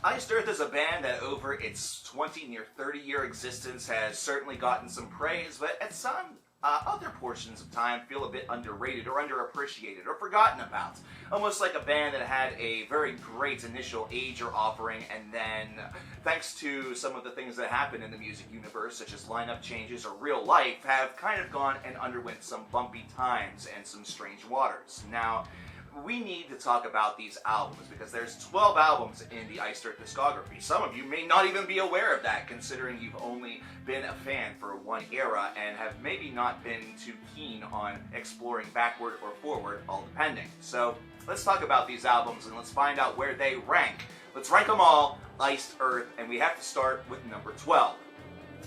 Iced Earth is a band that over its 20, near 30-year existence has certainly gotten some praise, but at some other portions of time feel a bit underrated or underappreciated or forgotten about. Almost like a band that had a very great initial age or offering, and then, thanks to some of the things that happen in the music universe, such as lineup changes or real life, have kind of gone and underwent some bumpy times and some strange waters. Now, we need to talk about these albums because there's 12 albums in the Iced Earth discography. Some of you may not even be aware of that, considering you've only been a fan for one era and have maybe not been too keen on exploring backward or forward, all depending. So let's talk about these albums and let's find out where they rank. Let's rank them all, Iced Earth, and we have to start with number 12.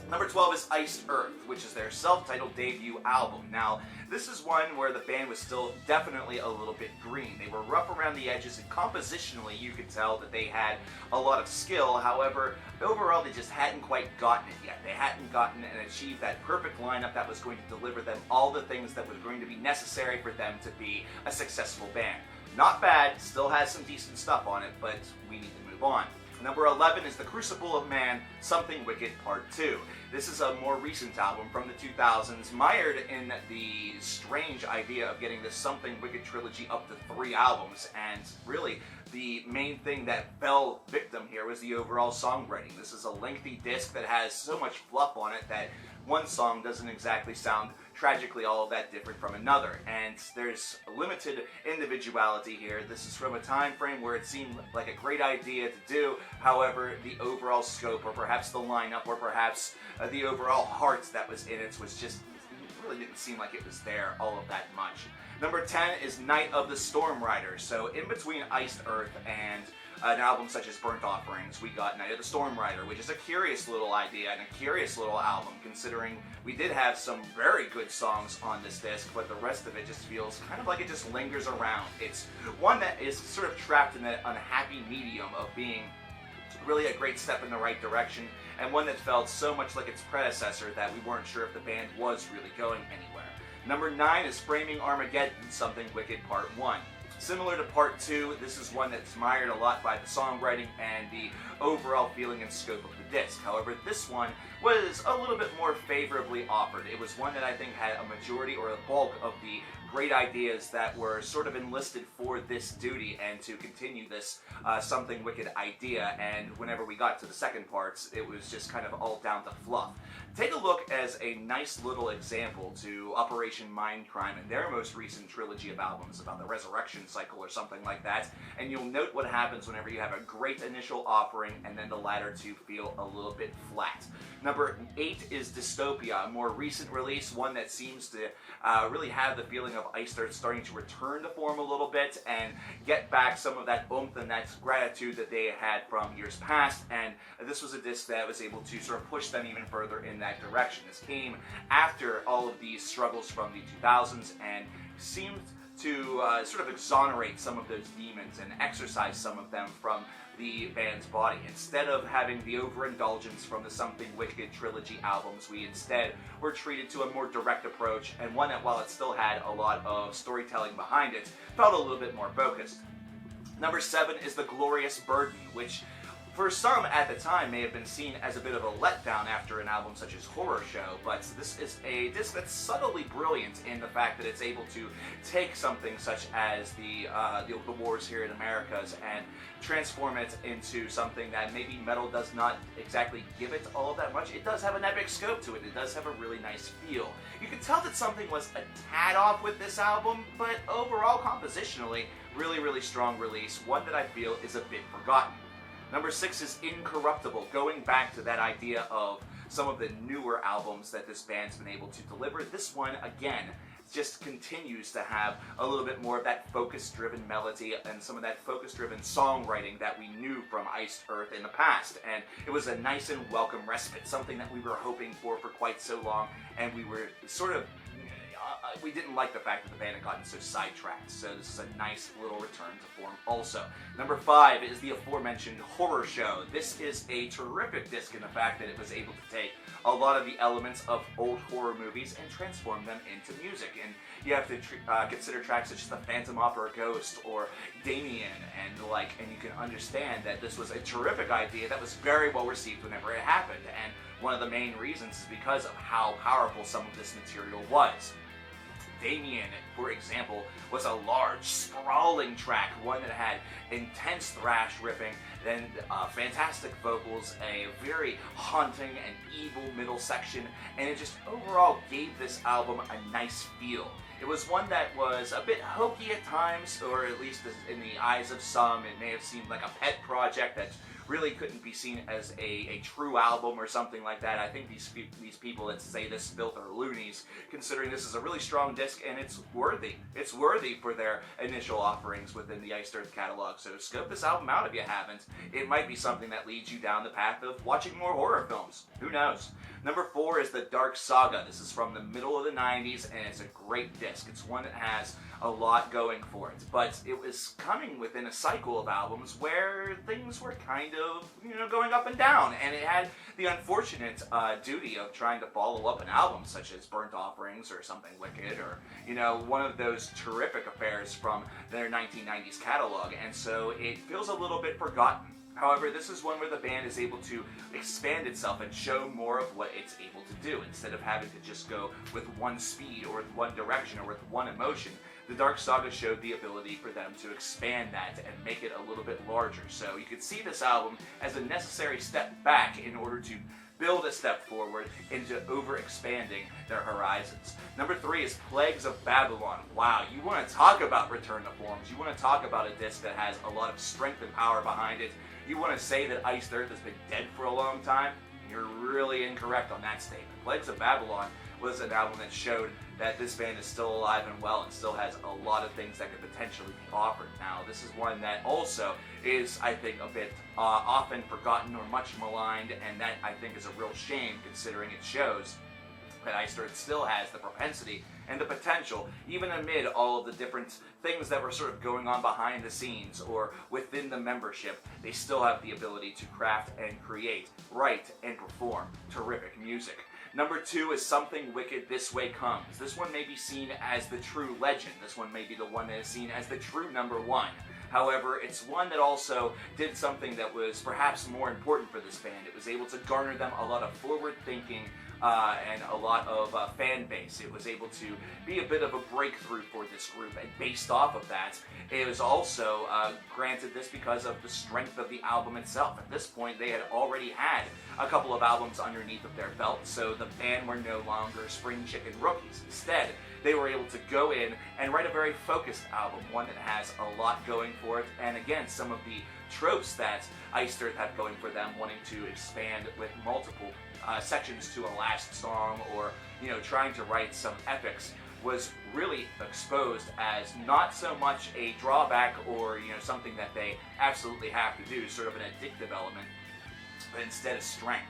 Number 12 is Iced Earth, which is their self-titled debut album. Now, this is one where the band was still definitely a little bit green. They were rough around the edges, and compositionally you could tell that they had a lot of skill. However, overall they just hadn't quite gotten it yet. They hadn't gotten and achieved that perfect lineup that was going to deliver them all the things that was going to be necessary for them to be a successful band. Not bad, still has some decent stuff on it, but we need to move on. Number 11 is the Crucible of Man, Something Wicked Part 2. This is a more recent album from the 2000s, mired in the strange idea of getting this Something Wicked trilogy up to 3 albums, and really the main thing that fell victim here was the overall songwriting. This is a lengthy disc that has so much fluff on it that one song doesn't exactly sound tragically all of that different from another, and there's limited individuality here. This is from a time frame where it seemed like a great idea to do, however the overall scope or perhaps the lineup or perhaps the overall heart that was in it was just really didn't seem like it was there all of that much. Number 10 is Night of the Storm Rider. So in between Iced Earth and an album such as Burnt Offerings, we got Night of the Storm Rider, which is a curious little idea and a curious little album, considering we did have some very good songs on this disc, but the rest of it just feels kind of like it just lingers around. It's one that is sort of trapped in that unhappy medium of being really a great step in the right direction, and one that felt so much like its predecessor that we weren't sure if the band was really going anywhere. Number 9 is Framing Armageddon, Something Wicked Part 1. Similar to Part 2, this is one that's mired a lot by the songwriting and the overall feeling and scope of the disc. However, this one was a little bit more favorably offered. It was one that I think had a majority or a bulk of the great ideas that were sort of enlisted for this duty and to continue this Something Wicked idea, and whenever we got to the second parts, it was just kind of all down to fluff. Take a look as a nice little example to Operation Mindcrime and their most recent trilogy of albums about the resurrection cycle or something like that, and you'll note what happens whenever you have a great initial offering and then the latter two feel a little bit flat. Number 8 is Dystopia, a more recent release, one that seems to really have the feeling of Iced Earth starting to return to form a little bit and get back some of that oomph and that gratitude that they had from years past, and this was a disc that was able to sort of push them even further in that direction. This came after all of these struggles from the 2000s and seemed to sort of exonerate some of those demons and exorcise some of them from the band's body. Instead of having the overindulgence from the Something Wicked trilogy albums, we instead were treated to a more direct approach, and one that, while it still had a lot of storytelling behind it, felt a little bit more focused. Number 7 is The Glorious Burden, which for some at the time may have been seen as a bit of a letdown after an album such as Horror Show, but this is a disc that's subtly brilliant in the fact that it's able to take something such as the wars here in Americas and transform it into something that maybe metal does not exactly give it all of that much. It does have an epic scope to it. It does have a really nice feel. You can tell that something was a tad off with this album, but overall, compositionally, really, really strong release, one that I feel is a bit forgotten. Number 6 is Incorruptible, going back to that idea of some of the newer albums that this band's been able to deliver. This one, again, just continues to have a little bit more of that focus-driven melody and some of that focus-driven songwriting that we knew from Iced Earth in the past. And it was a nice and welcome respite, something that we were hoping for quite so long, and we were sort of we didn't like the fact that the band had gotten so sidetracked, so this is a nice little return to form also. Number 5 is the aforementioned Horror Show. This is a terrific disc in the fact that it was able to take a lot of the elements of old horror movies and transform them into music. And you have to consider tracks such as The Phantom Opera Ghost or Damien and the like, and you can understand that this was a terrific idea that was very well received whenever it happened. And one of the main reasons is because of how powerful some of this material was. Damien, for example, was a large, sprawling track, one that had intense thrash riffing, then fantastic vocals, a very haunting and evil middle section, and it just overall gave this album a nice feel. It was one that was a bit hokey at times, or at least in the eyes of some, it may have seemed like a pet project that really couldn't be seen as a true album or something like that. I think these people that say this filth are loonies, considering this is a really strong disc and it's worthy. It's worthy for their initial offerings within the Iced Earth catalog. So scope this album out if you haven't. It might be something that leads you down the path of watching more horror films. Who knows? Number 4 is the Dark Saga. This is from the middle of the 90s and it's a great disc. It's one that has a lot going for it, but it was coming within a cycle of albums where things were kind of, going up and down, and it had the unfortunate duty of trying to follow up an album such as Burnt Offerings or Something Wicked, or, one of those terrific affairs from their 1990s catalog, and so it feels a little bit forgotten. However, this is one where the band is able to expand itself and show more of what it's able to do. Instead of having to just go with one speed or with one direction or with one emotion, the Dark Saga showed the ability for them to expand that and make it a little bit larger. So you could see this album as a necessary step back in order to build a step forward into over-expanding their horizons. Number 3 is Plagues of Babylon. Wow, you want to talk about return to forms. You want to talk about a disc that has a lot of strength and power behind it. You want to say that Iced Earth has been dead for a long time? You're really incorrect on that statement. Plagues of Babylon was an album that showed that this band is still alive and well and still has a lot of things that could potentially be offered. Now, this is one that also is, I think, a bit often forgotten or much maligned, and that, I think, is a real shame considering it shows that Iced Earth still has the propensity and the potential, even amid all of the different things that were sort of going on behind the scenes or within the membership, they still have the ability to craft and create, write, and perform terrific music. Number 2 is Something Wicked, This Way Comes. This one may be seen as the true legend. This one may be the one that is seen as the true number 1. However, it's one that also did something that was perhaps more important for this band. It was able to garner them a lot of forward-thinking and a lot of fan base. It was able to be a bit of a breakthrough for this group, and based off of that, it was also granted this because of the strength of the album itself. At this point, they had already had a couple of albums underneath of their belt, so the band were no longer spring chicken rookies. Instead, they were able to go in and write a very focused album, one that has a lot going for it, and again, some of the tropes that Iced Earth had going for them, wanting to expand with multiple sections to a last song, or trying to write some epics, was really exposed as not so much a drawback or something that they absolutely have to do, sort of an addictive element, but instead a strength.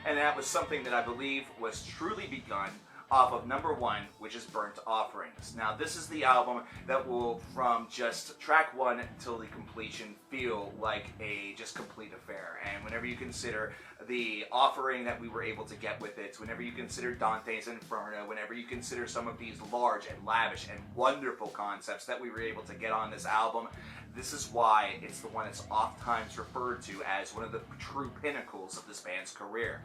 And that was something that I believe was truly begun off of number 1, which is Burnt Offerings. Now, this is the album that will, from just track 1 until the completion, feel like a just complete affair. And whenever you consider the offering that we were able to get with it, whenever you consider Dante's Inferno, whenever you consider some of these large and lavish and wonderful concepts that we were able to get on this album, this is why it's the one that's oftentimes referred to as one of the true pinnacles of this band's career.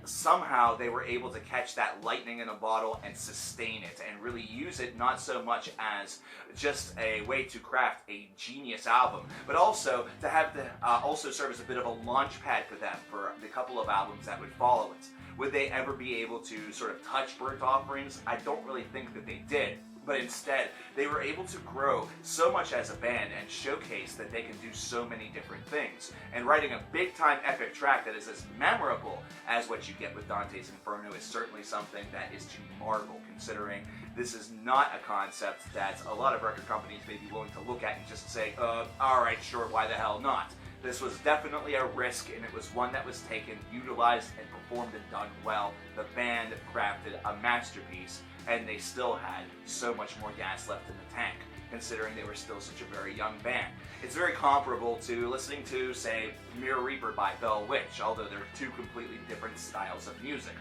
Somehow they were able to catch that lightning in a bottle and sustain it and really use it not so much as just a way to craft a genius album, but also to have also serve as a bit of a launch pad for them for the couple of albums that would follow it. Would they ever be able to sort of touch Burnt Offerings? I don't really think that they did. But instead, they were able to grow so much as a band and showcase that they can do so many different things. And writing a big-time epic track that is as memorable as what you get with Dante's Inferno is certainly something that is to marvel, considering this is not a concept that a lot of record companies may be willing to look at and just say, alright, sure, why the hell not? This was definitely a risk, and it was one that was taken, utilized, and performed and done well. The band crafted a masterpiece, and they still had so much more gas left in the tank, considering they were still such a very young band. It's very comparable to listening to, say, Mirror Reaper by Bell Witch, although they're two completely different styles of music.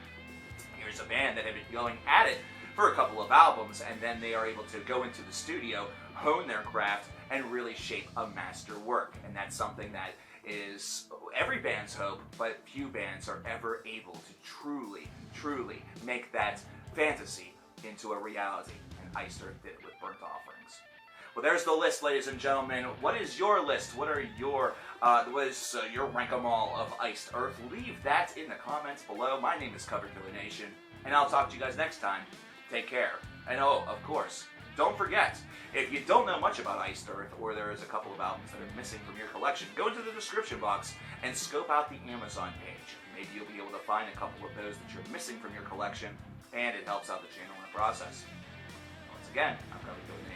Here's a band that had been going at it for a couple of albums, and then they are able to go into the studio, hone their craft, and really shape a masterwork. And that's something that is every band's hope, but few bands are ever able to truly make that fantasy into a reality. And Iced Earth did it with Burnt Offerings. Well, there's the list, ladies and gentlemen. What is your list? What are your your rank 'em all of Iced Earth? Leave that in the comments below. My name is coverkillernation, and I'll talk to you guys next time. Take care. And oh, of course, don't forget, if you don't know much about Iced Earth, or there is a couple of albums that are missing from your collection, go into the description box and scope out the Amazon page. Maybe you'll be able to find a couple of those that you're missing from your collection, and it helps out the channel in the process. Once again, I'm coverkillernation.